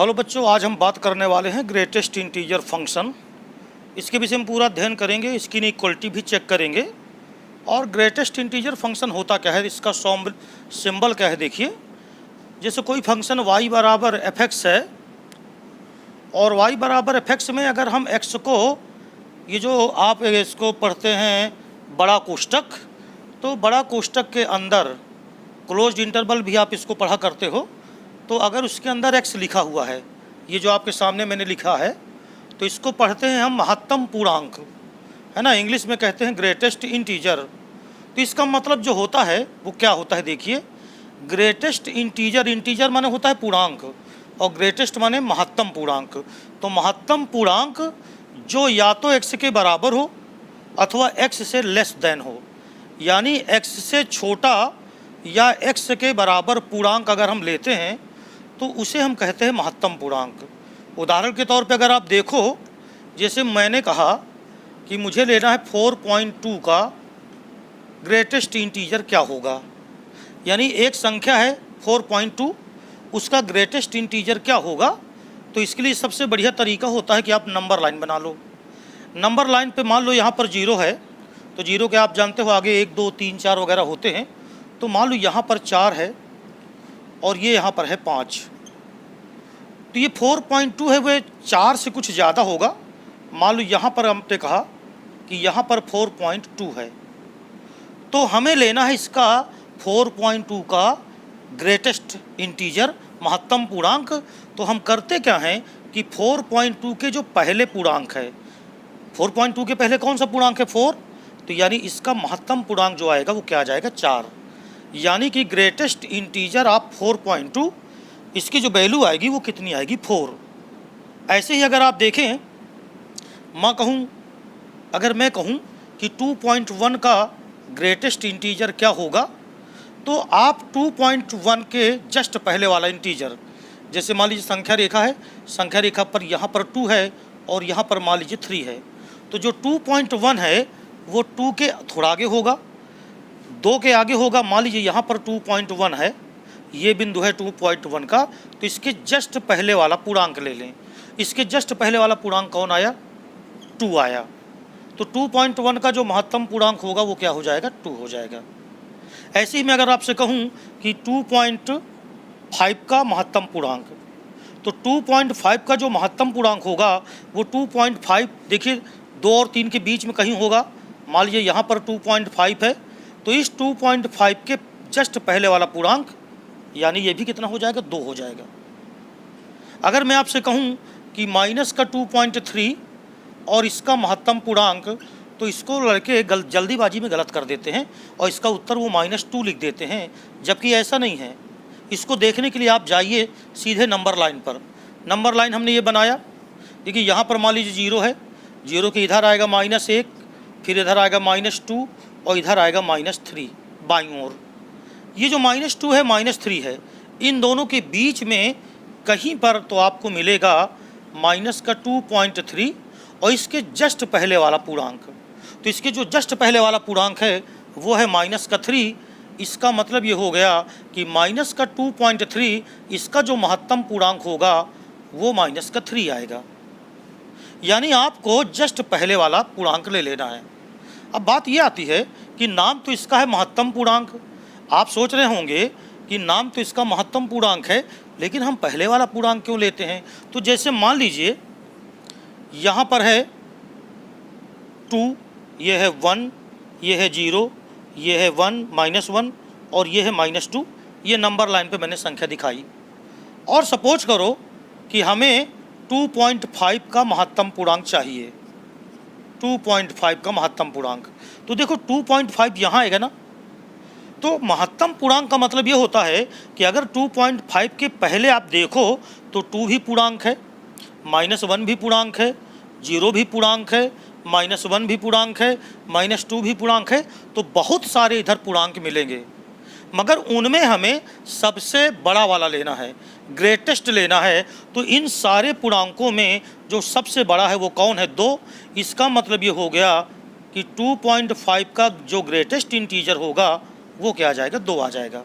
Hello बच्चों, आज हम बात करने वाले हैं ग्रेटेस्ट इंटीजर फंक्शन। इसके विषय में पूरा अध्ययन करेंगे, इसकी इनइक्वालिटी भी चेक करेंगे। और ग्रेटेस्ट इंटीजर फंक्शन होता क्या है, इसका सिंबल क्या है। देखिए, जैसे कोई फंक्शन y बराबर एफ एक्स है और y बराबर एफ एक्स में अगर हम x को, ये जो आप इसको पढ़ते हैं बड़ा कोष्टक, तो बड़ा कोष्टक के अंदर क्लोज्ड इंटरवल भी आप इसको पढ़ा करते हो। तो अगर उसके अंदर x लिखा हुआ है, ये जो आपके सामने मैंने लिखा है, तो इसको पढ़ते हैं हम महत्तम पूर्णांक, है ना। इंग्लिश में कहते हैं ग्रेटेस्ट इंटीजर। तो इसका मतलब जो होता है वो क्या होता है, देखिए, ग्रेटेस्ट इंटीजर, इंटीजर माने होता है पूर्णांक और ग्रेटेस्ट माने महत्तम पूर्णांक। तो महत्तम पूर्णांक जो या तो x के बराबर हो अथवा x से लेस देन हो, यानी x से छोटा या x के बराबर पूर्णांक अगर हम लेते हैं तो उसे हम कहते हैं महत्तम पूर्णांक। उदाहरण के तौर पे अगर आप देखो, जैसे मैंने कहा कि मुझे लेना है 4.2 का ग्रेटेस्ट इंटीजर क्या होगा, यानी एक संख्या है 4.2, उसका ग्रेटेस्ट इंटीजर क्या होगा। तो इसके लिए सबसे बढ़िया तरीका होता है कि आप नंबर लाइन बना लो। नंबर लाइन पे मान लो यहाँ पर 0 है, तो 0 के आप जानते हो आगे 1 2 3 4 वगैरह होते हैं। तो मान लो यहाँ पर 4 है और ये यहाँ पर है 5, तो ये 4.2 है, वह 4 से कुछ ज़्यादा होगा। मान लो यहाँ पर हमने कहा कि यहाँ पर 4.2 है, तो हमें लेना है इसका 4.2 का ग्रेटेस्ट इंटीजर, महत्तम पूर्णांक। तो हम करते क्या हैं कि 4.2 के जो पहले पूर्णांक है, 4.2 के पहले कौन सा पूर्णांक है, 4, तो यानी इसका महत्तम पूर्णांक जो आएगा वो क्या आ जाएगा, 4। यानी कि ग्रेटेस्ट इंटीजर आप 4.2, इसकी जो वैल्यू आएगी वो कितनी आएगी, 4। ऐसे ही अगर आप देखें, अगर मैं कहूँ कि 2.1 का ग्रेटेस्ट इंटीजर क्या होगा, तो आप 2.1 के जस्ट पहले वाला इंटीजर, जैसे मान लीजिए संख्या रेखा है, संख्या रेखा पर यहाँ पर 2 है और यहाँ पर मान लीजिए 3 है, तो जो 2.1 है वो 2 के थोड़ा आगे होगा, 2 के आगे होगा। मान लीजिए यहाँ पर 2.1 है, ये बिंदु है 2.1 का, तो इसके जस्ट पहले वाला पूर्णांक ले लें। इसके जस्ट पहले वाला पूर्णांक कौन आया, 2 आया। तो 2.1 का जो महत्तम पूर्णांक होगा वो क्या हो जाएगा, 2 हो जाएगा। ऐसे ही मैं अगर आपसे कहूँ कि 2.5 का महत्तम पूर्णांक, तो 2.5 का जो महत्तम पूर्णांक होगा वो 2.5, देखिए 2 और 3 के बीच में कहीं होगा। मान लीजिए यहाँ पर 2.5 है, तो इस 2.5 के जस्ट पहले वाला पूर्णांक, यानी ये भी कितना हो जाएगा, 2 हो जाएगा। अगर मैं आपसे कहूँ कि माइनस का 2.3 और इसका महत्तम पूर्णांक, तो इसको लड़के जल्दीबाजी में गलत कर देते हैं और इसका उत्तर वो -2 लिख देते हैं, जबकि ऐसा नहीं है। इसको देखने के लिए आप जाइए सीधे नंबर लाइन पर। नंबर लाइन हमने ये बनाया, देखिए यहाँ पर मान लीजिए 0 है, 0 के इधर आएगा -1, फिर इधर आएगा -2 और इधर आएगा -3 बाईं ओर। ये जो -2 है -3 है, इन दोनों के बीच में कहीं पर तो आपको मिलेगा -2.3 और इसके जस्ट पहले वाला पूर्णांक। तो इसके जो जस्ट पहले वाला पूर्णांक है वो है -3। इसका मतलब ये हो गया कि -2.3, इसका जो महत्तम पूर्णांक होगा वो -3 आएगा। यानी आपको जस्ट पहले वाला पूर्णांक ले लेना है। अब बात ये आती है कि नाम तो इसका है महत्तम पूर्णांक। आप सोच रहे होंगे कि नाम तो इसका महत्तम पूर्णांक है, लेकिन हम पहले वाला पूर्णांक क्यों लेते हैं। तो जैसे मान लीजिए यहाँ पर है 2, ये है 1, ये है 0, ये है 1 -1 और ये है -2। ये नंबर लाइन पे मैंने संख्या दिखाई। और सपोज करो कि हमें 2.5 का महत्तम पूर्णांक चाहिए, 2.5 का महत्तम पूर्णांक। तो देखो 2.5 यहाँ आएगा ना, तो महत्तम पूर्णांक का मतलब ये होता है कि अगर 2.5 के पहले आप देखो तो 2 भी पूर्णांक है, -1 भी पूर्णांक है, 0 भी पूर्णांक है, -1 भी पूर्णांक है, -2 भी पूर्णांक है। तो बहुत सारे इधर पूर्णांक मिलेंगे, मगर उनमें हमें सबसे बड़ा वाला लेना है, ग्रेटेस्ट लेना है। तो इन सारे पूर्णांकों में जो सबसे बड़ा है वो कौन है, 2। इसका मतलब ये हो गया कि 2.5 का जो ग्रेटेस्ट इंटीजर होगा वो क्या आ जाएगा, 2 आ जाएगा।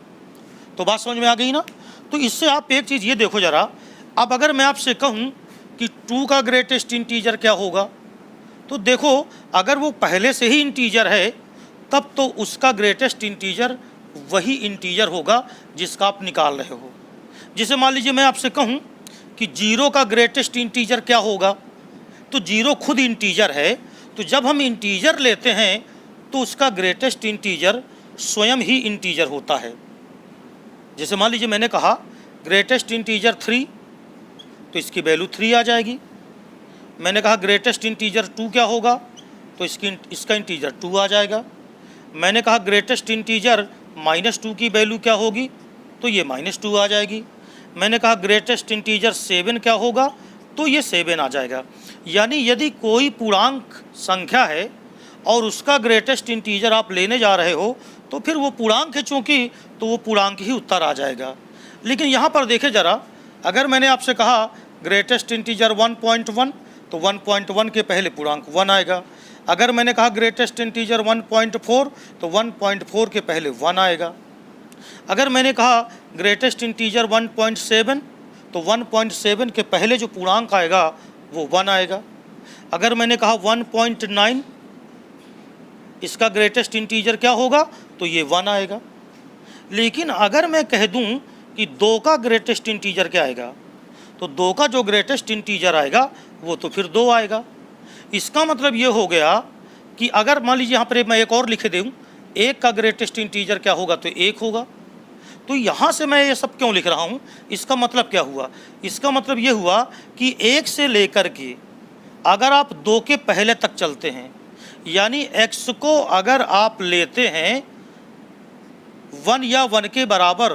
तो बात समझ में आ गई ना। तो इससे आप एक चीज़ ये देखो ज़रा अब अगर मैं आपसे कहूँ कि 2 का ग्रेटेस्ट इंटीजर क्या होगा, तो देखो अगर वो पहले से ही इंटीजर है तब तो उसका ग्रेटेस्ट इंटीजर वही इंटीजर होगा जिसका आप निकाल रहे हो। जैसे मान लीजिए मैं आपसे कहूँ कि 0 का ग्रेटेस्ट इंटीजर क्या होगा, तो 0 खुद इंटीजर है, तो जब हम इंटीजर लेते हैं तो उसका ग्रेटेस्ट इंटीजर स्वयं ही इंटीजर होता है। जैसे मान लीजिए मैंने कहा ग्रेटेस्ट इंटीजर 3, तो इसकी वैल्यू 3 आ जाएगी। मैंने कहा ग्रेटेस्ट इंटीजर 2 क्या होगा, तो इसका इंटीजर 2 आ जाएगा। मैंने कहा ग्रेटेस्ट इंटीजर -2 की वैल्यू क्या होगी, तो ये -2 आ जाएगी। मैंने कहा ग्रेटेस्ट इंटीजर 7 क्या होगा, तो ये 7 आ जाएगा। यानी यदि कोई पूर्णांक संख्या है और उसका ग्रेटेस्ट इंटीजर आप लेने जा रहे हो तो फिर वो पूर्णांक है चूँकि, तो वो पूर्णांक ही उत्तर आ जाएगा। लेकिन यहाँ पर देखें ज़रा, अगर मैंने आपसे कहा ग्रेटेस्ट इंटीजर 1.1, तो 1.1 के पहले पूर्णांक 1 आएगा। अगर मैंने कहा ग्रेटेस्ट इंटीजर 1.4, तो 1.4 के पहले 1 आएगा। अगर मैंने कहा ग्रेटेस्ट इंटीजर 1.7, तो 1.7 के पहले जो पूर्णांक आएगा वो 1 आएगा। अगर मैंने कहा 1.9, इसका ग्रेटेस्ट इंटीजर क्या होगा, तो ये 1 आएगा। लेकिन अगर मैं कह दूं कि 2 का ग्रेटेस्ट इंटीजर क्या आएगा, तो 2 का जो ग्रेटेस्ट इंटीजर आएगा वो तो फिर 2 आएगा। इसका मतलब ये हो गया कि अगर मान लीजिए यहाँ पर मैं एक और लिख दूँ, 1 का ग्रेटेस्ट इंटीजर क्या होगा, तो 1 होगा। तो यहाँ से मैं ये सब क्यों लिख रहा हूँ, इसका मतलब क्या हुआ, इसका मतलब ये हुआ कि 1 से लेकर के अगर आप 2 के पहले तक चलते हैं, यानी x को अगर आप लेते हैं 1 या 1 के बराबर,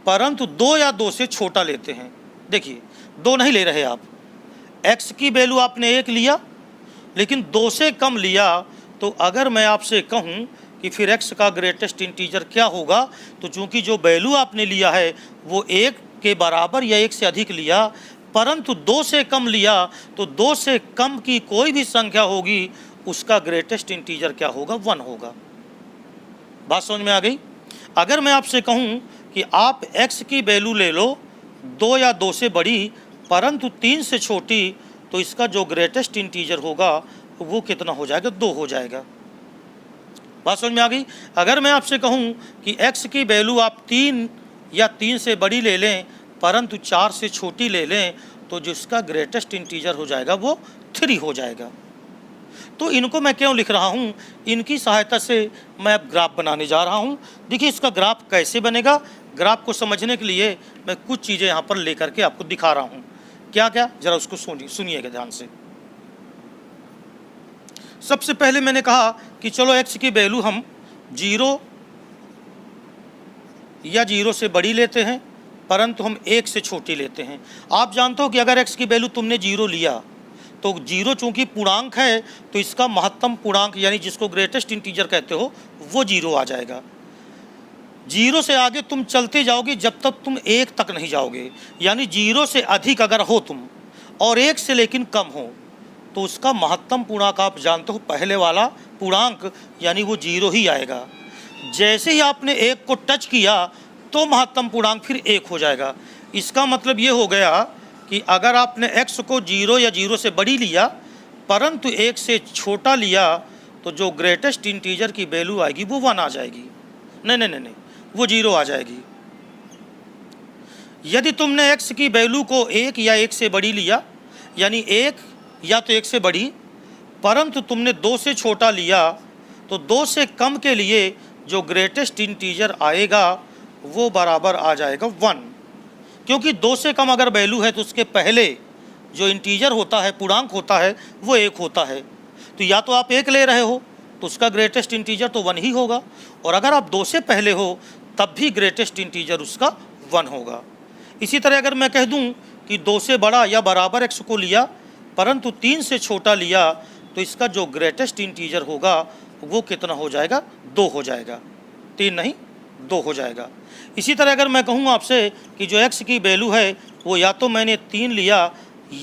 परंतु 2 या 2 से छोटा लेते हैं। देखिए 2 नहीं ले रहे आप, x की वैल्यू आपने 1 लिया लेकिन 2 से कम लिया, तो अगर मैं आपसे कहूँ कि फिर x का ग्रेटेस्ट इंटीजर क्या होगा, तो चूंकि जो वैल्यू आपने लिया है वो 1 के बराबर या 1 से अधिक लिया, परंतु 2 से कम लिया, तो 2 से कम की कोई भी संख्या होगी उसका ग्रेटेस्ट इंटीजर क्या होगा, 1 होगा। बात समझ में आ गई। अगर मैं आपसे कहूँ कि आप x की वैल्यू ले लो 2 या 2 से बड़ी परंतु 3 से छोटी, तो इसका जो ग्रेटेस्ट इंटीजर होगा वो कितना हो जाएगा, 2 हो जाएगा। बात समझ में आ गई। अगर मैं आपसे कहूँ कि x की वैल्यू आप 3 या 3 से बड़ी ले लें परंतु 4 से छोटी ले लें, तो जिसका ग्रेटेस्ट इंटीजर हो जाएगा वो 3 हो जाएगा। तो इनको मैं क्यों लिख रहा हूँ, इनकी सहायता से मैं अब ग्राफ बनाने जा रहा हूँ। देखिए इसका ग्राफ कैसे बनेगा, ग्राफ को समझने के लिए मैं कुछ चीज़ें यहाँ पर लेकर के आपको दिखा रहा हूँ। क्या क्या, जरा उसको सुनिएगा ध्यान से। सबसे पहले मैंने कहा कि चलो x की वैल्यू हम 0 या 0 से बड़ी लेते हैं परंतु हम 1 से छोटी लेते हैं। आप जानते हो कि अगर x की वैल्यू तुमने 0 लिया तो 0 चूँकि पूर्णांक है तो इसका महत्तम पूर्णांक यानी जिसको ग्रेटेस्ट इंटीजर कहते हो वो 0 आ जाएगा। 0 से आगे तुम चलते जाओगे जब तक तुम 1 तक नहीं जाओगे, यानी 0 से अधिक अगर हो तुम और 1 से लेकिन कम हो तो उसका महत्तम पूर्णांक आप जानते हो पहले वाला पूर्णांक यानी वो 0 ही आएगा। जैसे ही आपने 1 को टच किया तो महत्तम पूर्णांक फिर 1 हो जाएगा। इसका मतलब ये हो गया कि अगर आपने x को 0 या 0 से बड़ी लिया परंतु 1 से छोटा लिया तो जो ग्रेटेस्ट इंटीजर की वैल्यू आएगी वो 1 आ जाएगी। नहीं, वो 0 आ जाएगी। यदि तुमने x की वैल्यू को 1 या 1 से बड़ी लिया यानी 1 या तो 1 से बड़ी परंतु तुमने 2 से छोटा लिया, तो 2 से कम के लिए जो ग्रेटेस्ट इंटीजर आएगा वो बराबर आ जाएगा 1, क्योंकि 2 से कम अगर वैल्यू है तो उसके पहले जो इंटीजर होता है पूर्णांक होता है वो 1 होता है। तो या तो आप 1 ले रहे हो तो उसका ग्रेटेस्ट इंटीजर तो 1 ही होगा, और अगर आप 2 से पहले हो तब भी ग्रेटेस्ट इंटीजर उसका 1 होगा। इसी तरह अगर मैं कह दूं कि 2 से बड़ा या बराबर x को लिया परंतु 3 से छोटा लिया तो इसका जो ग्रेटेस्ट इंटीजर होगा वो कितना हो जाएगा, 2 हो जाएगा। 3 नहीं 2 हो जाएगा। इसी तरह अगर मैं कहूँ आपसे कि जो x की वैल्यू है वो या तो मैंने 3 लिया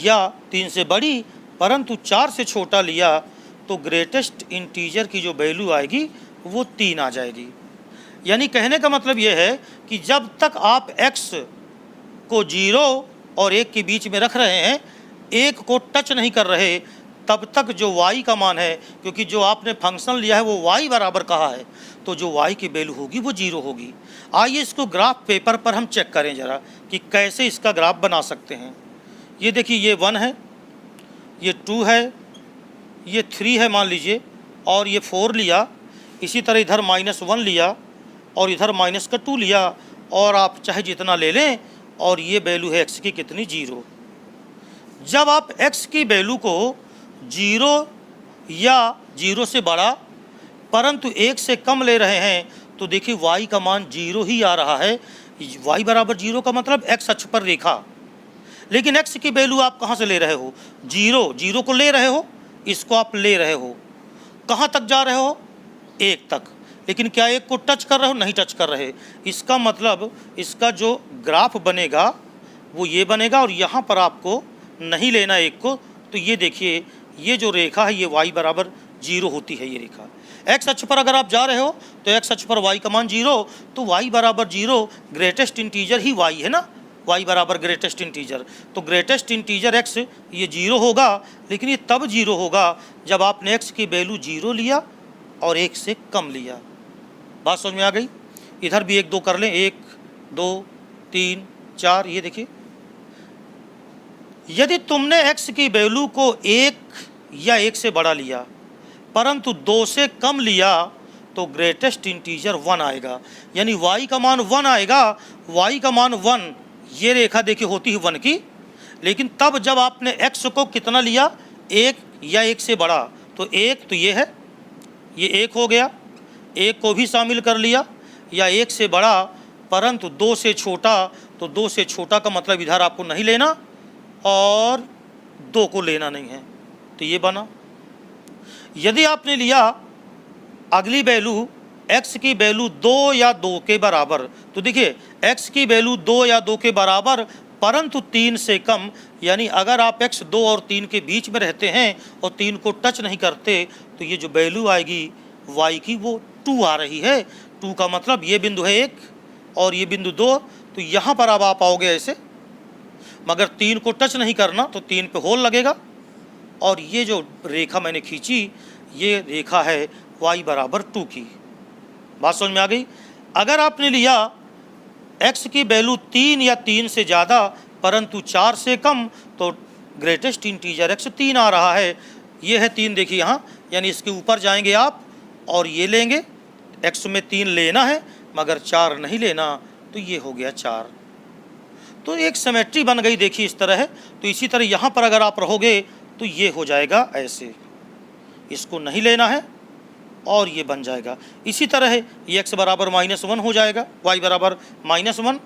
या 3 से बड़ी परंतु 4 से छोटा लिया, तो ग्रेटेस्ट इंटीजर की जो वैल्यू आएगी वो 3 आ जाएगी। यानी कहने का मतलब ये है कि जब तक आप x को 0 और 1 के बीच में रख रहे हैं, 1 को टच नहीं कर रहे, तब तक जो y का मान है, क्योंकि जो आपने फंक्शन लिया है वो y बराबर कहा है, तो जो y की वैल्यू होगी वो 0 होगी। आइए इसको ग्राफ पेपर पर हम चेक करें ज़रा कि कैसे इसका ग्राफ बना सकते हैं। ये देखिए, ये 1 है, ये 2 है, ये 3 है मान लीजिए, और ये 4 लिया। इसी तरह इधर -1 लिया और इधर -2 लिया, और आप चाहे जितना ले लें, और ये वैल्यू है x की कितनी, 0। जब आप x की वैल्यू को 0 या 0 से बड़ा परंतु 1 से कम ले रहे हैं, तो देखिए y का मान 0 ही आ रहा है। y बराबर 0 का मतलब x अक्ष पर रेखा। लेकिन x की वैल्यू आप कहाँ से ले रहे हो, 0 को ले रहे हो, इसको आप ले रहे हो, कहाँ तक जा रहे हो, 1 तक। लेकिन क्या 1 को टच कर रहे हो, नहीं टच कर रहे। इसका मतलब इसका जो ग्राफ बनेगा वो ये बनेगा, और यहाँ पर आपको नहीं लेना 1 को। तो ये देखिए, ये जो रेखा है ये y बराबर 0 होती है। ये रेखा x अक्ष पर अगर आप जा रहे हो तो x अक्ष पर y का मान 0, तो y बराबर 0, ग्रेटेस्ट इंटीजर ही y है ना, y बराबर ग्रेटेस्ट इंटीजर। तो ग्रेटेस्ट इंटीजर x ये 0 होगा, लेकिन ये तब 0 होगा जब आपने x की वैल्यू 0 लिया और 1 से कम लिया। बात समझ में आ गई। इधर भी 1 2 कर लें, 1 2 3 4। ये देखिए, यदि तुमने x की वैल्यू को 1 या 1 से बड़ा लिया परंतु 2 से कम लिया, तो ग्रेटेस्ट इंटीजर 1 आएगा, यानी y का मान 1 आएगा। y का मान 1, ये रेखा देखिए होती है 1 की, लेकिन तब जब आपने x को कितना लिया, 1 या 1 से बड़ा, तो 1 तो ये है, ये 1 हो गया, 1 को भी शामिल कर लिया, या 1 से बड़ा परंतु 2 से छोटा, तो 2 से छोटा का मतलब इधर आपको नहीं लेना और 2 को लेना नहीं है, तो ये बना। यदि आपने लिया अगली वैल्यू x की वैल्यू 2 या 2 के बराबर, तो देखिए x की वैल्यू 2 या 2 के बराबर परंतु 3 से कम, यानी अगर आप x 2 और 3 के बीच में रहते हैं और 3 को टच नहीं करते, तो ये जो वैल्यू आएगी y की वो 2 आ रही है। 2 का मतलब ये बिंदु है 1 और ये बिंदु 2, तो यहाँ पर अब आप आओगे ऐसे, मगर 3 को टच नहीं करना, तो 3 पे होल लगेगा, और ये जो रेखा मैंने खींची ये रेखा है y बराबर 2 की। बात समझ में आ गई। अगर आपने लिया x की वैल्यू 3 या 3 से ज़्यादा परंतु 4 से कम, तो ग्रेटेस्ट इंटीजर x 3 आ रहा है। ये है 3, देखिए यहाँ, यानी इसके ऊपर जाएंगे आप और ये लेंगे, x में 3 लेना है मगर 4 नहीं लेना, तो ये हो गया 4। तो एक सिमेट्री बन गई, देखिए इस तरह है। तो इसी तरह यहाँ पर अगर आप रहोगे तो ये हो जाएगा ऐसे, इसको नहीं लेना है और ये बन जाएगा। इसी तरह है, ये x बराबर -1 हो जाएगा, y बराबर -1,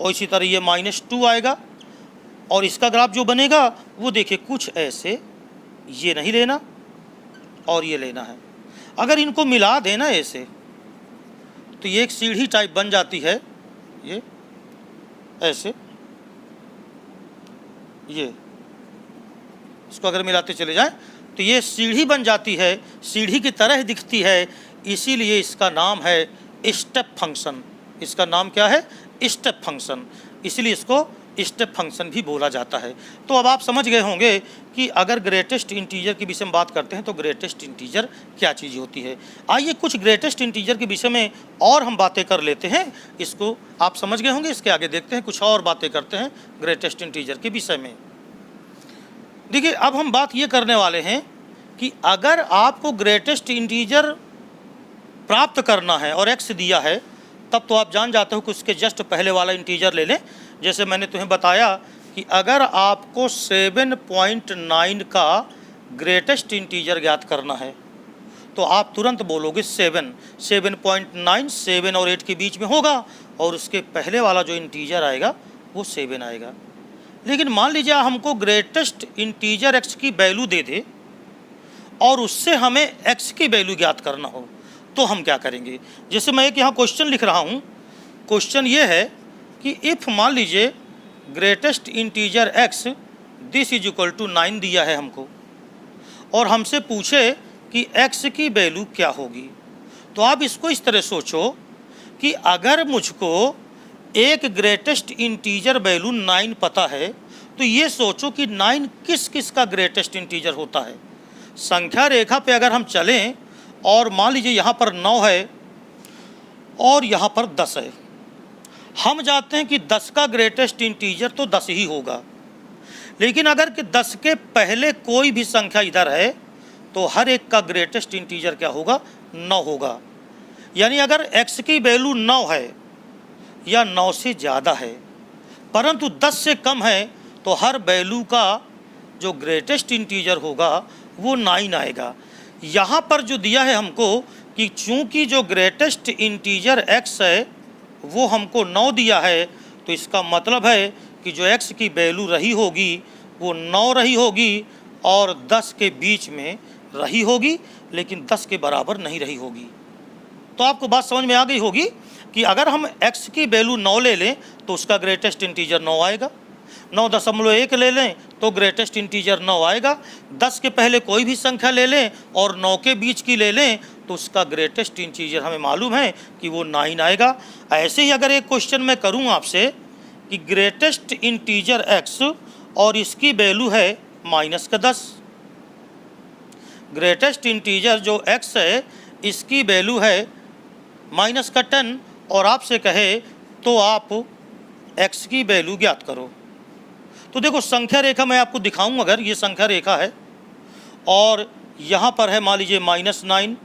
और इसी तरह ये -2 आएगा, और इसका ग्राफ जो बनेगा वो देखिए कुछ ऐसे, ये नहीं लेना और ये लेना है। अगर इनको मिला देना ऐसे, तो ये एक सीढ़ी टाइप बन जाती है, ये ऐसे, ये इसको अगर मिलाते चले जाएं तो ये सीढ़ी बन जाती है, सीढ़ी की तरह दिखती है, इसीलिए इसका नाम है स्टेप फंक्शन। इसका नाम क्या है, स्टेप फंक्शन, इसलिए इसको स्टेप फंक्शन भी बोला जाता है। तो अब आप समझ गए होंगे कि अगर ग्रेटेस्ट इंटीजर के विषय में बात करते हैं तो ग्रेटेस्ट इंटीजर क्या चीज़ होती है। आइए कुछ ग्रेटेस्ट इंटीजर के विषय में और हम बातें कर लेते हैं, इसको आप समझ गए होंगे। इसके आगे देखते हैं, कुछ और बातें करते हैं ग्रेटेस्ट इंटीजर के विषय में। देखिए, अब हम बात ये करने वाले हैं कि अगर आपको ग्रेटेस्ट इंटीजर प्राप्त करना है और x दिया है, तब तो आप जान जाते हो कि उसके जस्ट पहले वाला इंटीजर ले लें। जैसे मैंने तुम्हें बताया कि अगर आपको 7.9 का ग्रेटेस्ट इंटीजर ज्ञात करना है, तो आप तुरंत बोलोगे 7। 7.9 7 और 8 के बीच में होगा, और उसके पहले वाला जो इंटीजर आएगा वो 7 आएगा। लेकिन मान लीजिए हमको ग्रेटेस्ट इंटीजर x की वैल्यू दे दे और उससे हमें x की वैल्यू ज्ञात करना हो, तो हम क्या करेंगे। जैसे मैं एक यहाँ क्वेश्चन लिख रहा हूँ, क्वेश्चन ये है कि इफ़ मान लीजिए greatest integer x this is equal to 9 दिया है हमको, और हमसे पूछे कि x की वैल्यू क्या होगी, तो आप इसको इस तरह सोचो कि अगर मुझको एक ग्रेटेस्ट इंटीजर वैल्यू 9 पता है तो ये सोचो कि 9 किस किस का ग्रेटेस्ट इंटीजर होता है। संख्या रेखा पे अगर हम चलें और मान लीजिए यहाँ पर 9 है और यहाँ पर 10 है, हम जानते हैं कि 10 का ग्रेटेस्ट इंटीजर तो 10 ही होगा। लेकिन अगर कि 10 के पहले कोई भी संख्या इधर है तो हर एक का ग्रेटेस्ट इंटीजर क्या होगा? 9 होगा। यानी अगर x की वैल्यू 9 है या 9 से ज़्यादा है परंतु 10 से कम है तो हर वैल्यू का जो ग्रेटेस्ट इंटीजर होगा वो 9 आएगा। यहाँ पर जो दिया है हमको कि चूँकि जो ग्रेटेस्ट इंटीजर x है वो हमको 9 दिया है, तो इसका मतलब है कि जो x की वैल्यू रही होगी वो 9 रही होगी और 10 के बीच में रही होगी, लेकिन 10 के बराबर नहीं रही होगी। तो आपको बात समझ में आ गई होगी कि अगर हम x की वैल्यू 9 ले लें तो उसका ग्रेटेस्ट इंटीजर 9 आएगा, 9.1 ले लें तो ग्रेटेस्ट इंटीजर 9 आएगा, 10 के पहले कोई भी संख्या ले लें और 9 के बीच की ले लें तो उसका ग्रेटेस्ट इंटीजर हमें मालूम है कि वो 9 आएगा। ऐसे ही अगर एक क्वेश्चन मैं करूं आपसे कि ग्रेटेस्ट इंटीजर x और इसकी वैल्यू है -10, ग्रेटेस्ट इंटीजर जो x है इसकी वैल्यू है -10 और आपसे कहे तो आप x की वैल्यू ज्ञात करो। तो देखो संख्या रेखा मैं आपको दिखाऊं, अगर ये संख्या रेखा है और यहाँ पर है मान लीजिए -9,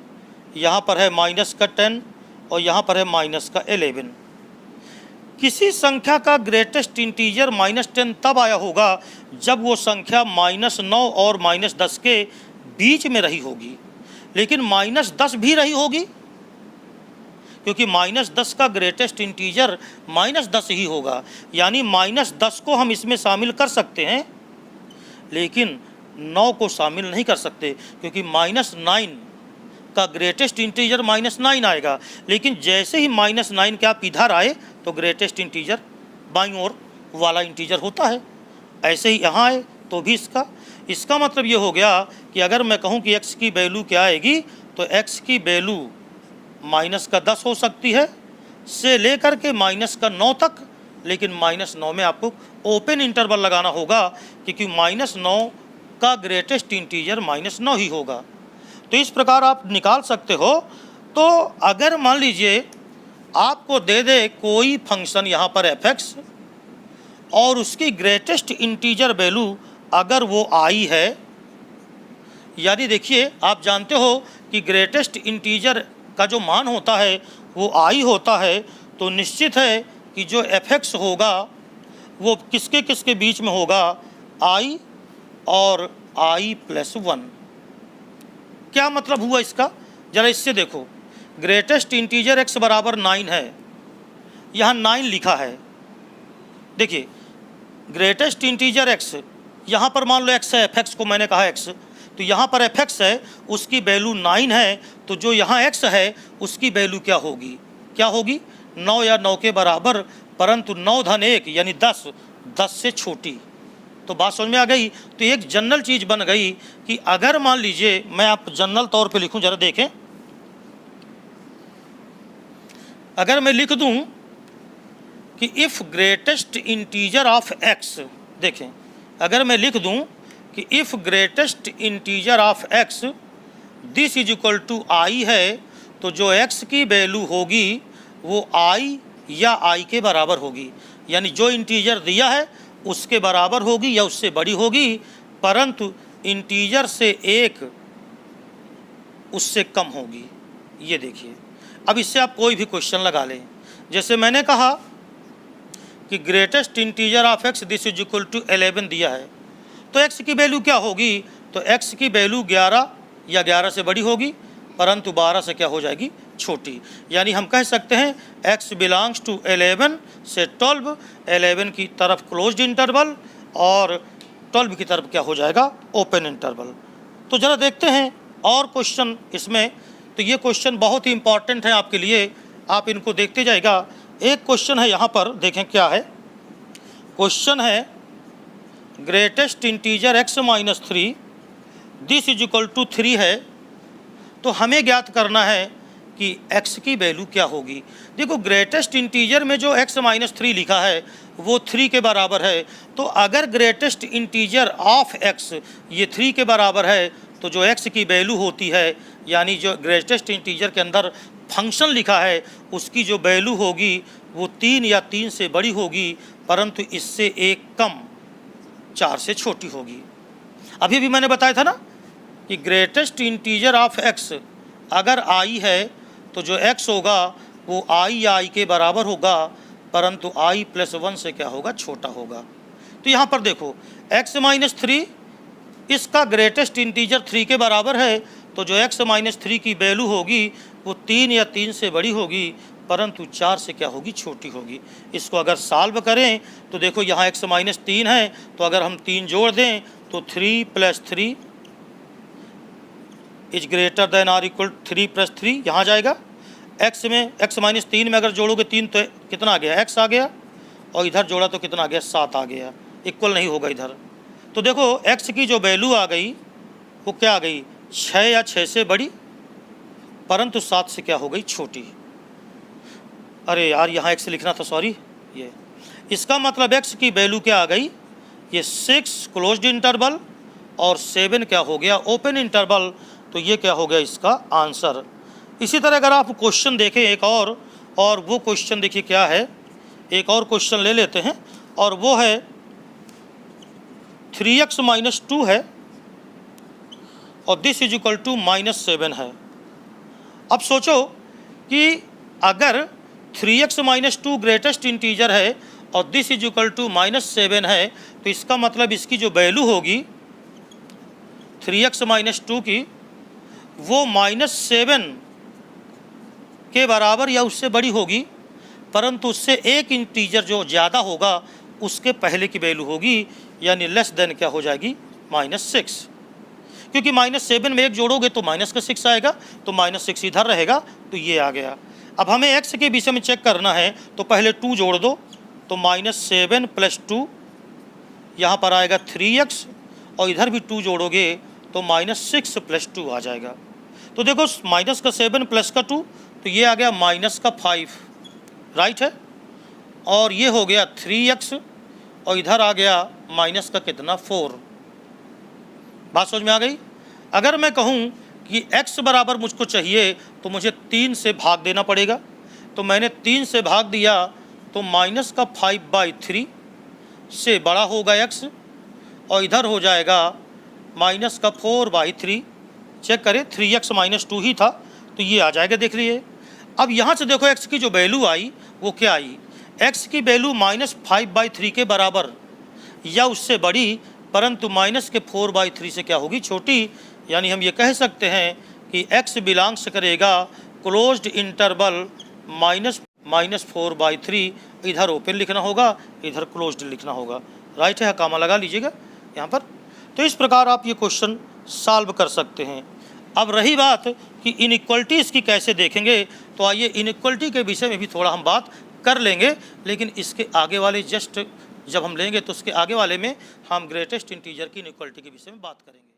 यहाँ पर है -10 और यहाँ पर है -11। किसी संख्या का ग्रेटेस्ट इंटीजर -10 तब आया होगा जब वो संख्या -9 और -10 के बीच में रही होगी, लेकिन -10 भी रही होगी क्योंकि -10 का ग्रेटेस्ट इंटीजर -10 ही होगा। यानी -10 को हम इसमें शामिल कर सकते हैं लेकिन 9 को शामिल नहीं कर सकते क्योंकि -9 का ग्रेटेस्ट इंटीजर -9 आएगा, लेकिन जैसे ही -9 के आप इधर आए तो ग्रेटेस्ट इंटीजर बाईं ओर वाला इंटीजर होता है। ऐसे ही यहाँ आए तो भी इसका मतलब ये हो गया कि अगर मैं कहूँ कि x की वैल्यू क्या आएगी तो x की वैल्यू -10 हो सकती है से लेकर के -9 तक, लेकिन -9 में आपको ओपन इंटरवल लगाना होगा क्योंकि -9 का ग्रेटेस्ट इंटीजर -9 ही होगा। तो इस प्रकार आप निकाल सकते हो। तो अगर मान लीजिए आपको दे दे कोई फंक्शन यहाँ पर f(x) और उसकी ग्रेटेस्ट इंटीजर वैल्यू अगर वो i है, यानी देखिए आप जानते हो कि ग्रेटेस्ट इंटीजर का जो मान होता है वो i होता है, तो निश्चित है कि जो f(x) होगा वो किसके किसके बीच में होगा? i और i+1। क्या मतलब हुआ इसका? ज़रा इससे देखो, ग्रेटेस्ट इंटीजर x बराबर 9 है, यहाँ 9 लिखा है। देखिए ग्रेटेस्ट इंटीजर x, यहाँ पर मान लो x है, f(x) को मैंने कहा x, तो यहाँ पर f(x) है उसकी वैल्यू 9 है, तो जो यहाँ x है उसकी वैल्यू क्या होगी? 9 या 9 के बराबर, परंतु 9-1 यानी 10 से छोटी। तो बात समझ में आ गई। तो एक जनरल चीज़ बन गई कि अगर मान लीजिए मैं आप जनरल तौर पे लिखूं, जरा देखें, अगर मैं लिख दूं कि if greatest integer of x, देखें अगर मैं लिख दूं कि if greatest integer of x this is equal to i है, तो जो x की वैल्यू होगी वो i या i के बराबर होगी। यानी जो इंटीजर दिया है उसके बराबर होगी या उससे बड़ी होगी, परंतु इंटीजर से एक उससे कम होगी। ये देखिए, अब इससे आप कोई भी क्वेश्चन लगा लें। जैसे मैंने कहा कि greatest integer of x this is equal to 11 दिया है, तो x की वैल्यू क्या होगी? तो x की वैल्यू 11 या 11 से बड़ी होगी, परंतु 12 से क्या हो जाएगी? छोटी। यानी हम कह सकते हैं x बिलोंग्स टू 11 से 12, 11 की तरफ क्लोज्ड इंटरवल और 12 की तरफ क्या हो जाएगा? Open interval. तो ज़रा देखते हैं और क्वेश्चन इसमें। तो ये क्वेश्चन बहुत ही इंपॉर्टेंट है आपके लिए, आप इनको देखते जाइएगा। एक क्वेश्चन है यहाँ पर, देखें क्या है। क्वेश्चन है greatest integer x-3 this is equal to 3 है, तो हमें ज्ञात करना है कि x की वैल्यू क्या होगी। देखो ग्रेटेस्ट इंटीजर में जो x माइनस 3 लिखा है वो 3 के बराबर है, तो अगर ग्रेटेस्ट इंटीजर ऑफ x ये 3 के बराबर है तो जो x की वैल्यू होती है, यानी जो ग्रेटेस्ट इंटीजर के अंदर फंक्शन लिखा है उसकी जो वैल्यू होगी वो 3 या 3 से बड़ी होगी, परंतु इससे एक कम 4 से छोटी होगी। अभी भी मैंने बताया था ना कि ग्रेटेस्ट इंटीजर ऑफ x अगर i है तो जो x होगा वो i या i के बराबर होगा, परंतु i प्लस 1 से क्या होगा, छोटा होगा। तो यहाँ पर देखो x माइनस 3 इसका ग्रेटेस्ट इंटीजर 3 के बराबर है, तो जो x माइनस 3 की वैल्यू होगी वो 3 या 3 से बड़ी होगी, परंतु 4 से क्या होगी, छोटी होगी। इसको अगर सॉल्व करें तो देखो यहाँ x माइनस 3 है, तो अगर हम 3 जोड़ दें तो 3 plus 3 is greater than or equal 3 plus 3 यहाँ जाएगा। x में x माइनस 3 में अगर जोड़ोगे 3 तो कितना आ गया, x आ गया, और इधर जोड़ा तो कितना आ गया, 7 आ गया। इक्वल नहीं होगा इधर। तो देखो x की जो वैल्यू आ गई वो क्या आ गई, 6 या 6 से बड़ी, परंतु 7 से क्या हो गई, छोटी। अरे यार यहाँ x लिखना था, सॉरी। ये इसका मतलब x की वैल्यू क्या आ गई, ये 6 क्लोज्ड इंटरवल और 7 क्या हो गया, ओपन इंटरवल। तो ये क्या हो गया इसका आंसर। इसी तरह अगर आप क्वेश्चन देखें एक और वो क्वेश्चन देखिए क्या है, एक और क्वेश्चन ले लेते हैं, और वो है 3x माइनस 2 है और this is equal to minus 7 है। अब सोचो कि अगर 3x माइनस 2 ग्रेटेस्ट इंटीजर है और this is equal to minus 7 है, तो इसका मतलब इसकी जो वैल्यू होगी 3x माइनस 2 की वो माइनस 7 के बराबर या उससे बड़ी होगी, परंतु उससे एक इंटीजर जो ज़्यादा होगा उसके पहले की वैल्यू होगी, यानी लेस देन क्या हो जाएगी, माइनस 6। क्योंकि माइनस 7 में एक जोड़ोगे तो माइनस का 6 आएगा, तो माइनस 6 इधर रहेगा, तो ये आ गया। अब हमें x के विषय में चेक करना है, तो पहले 2 जोड़ दो, तो माइनस 7 प्लस 2 यहाँ पर आएगा 3x, और इधर भी 2 जोड़ोगे तो माइनस 6 प्लस 2 आ जाएगा। तो देखो माइनस का 7 प्लस का 2, तो ये आ गया माइनस का 5, राइट है, और ये हो गया 3x, और इधर आ गया माइनस का कितना, 4। बात समझ में आ गई। अगर मैं कहूँ कि x बराबर मुझको चाहिए तो मुझे 3 से भाग देना पड़ेगा, तो मैंने 3 से भाग दिया, तो माइनस का 5/3 से बड़ा होगा x, और इधर हो जाएगा माइनस का 4/3। चेक करें 3x माइनस 2 ही था, तो ये आ जाएगा, देख लीजिए। अब यहाँ से देखो x की जो वैल्यू आई वो क्या आई, x की वैल्यू माइनस 5/3 के बराबर या उससे बड़ी, परंतु माइनस के 4/3 से क्या होगी, छोटी। यानी हम ये कह सकते हैं कि x बिलोंग्स करेगा क्लोज्ड इंटरवल माइनस 4/3। इधर ओपन लिखना होगा, इधर क्लोज्ड लिखना होगा, राइट है, कामा लगा लीजिएगा यहाँ पर। तो इस प्रकार आप ये क्वेश्चन सॉल्व कर सकते हैं। अब रही बात कि इनइक्वलिटी इसकी कैसे देखेंगे, तो आइए इनइक्वलिटी के विषय में भी थोड़ा हम बात कर लेंगे, लेकिन इसके आगे वाले जब हम लेंगे तो उसके आगे वाले में हम ग्रेटेस्ट इंटीजर की इनइक्वलिटी के विषय में बात करेंगे।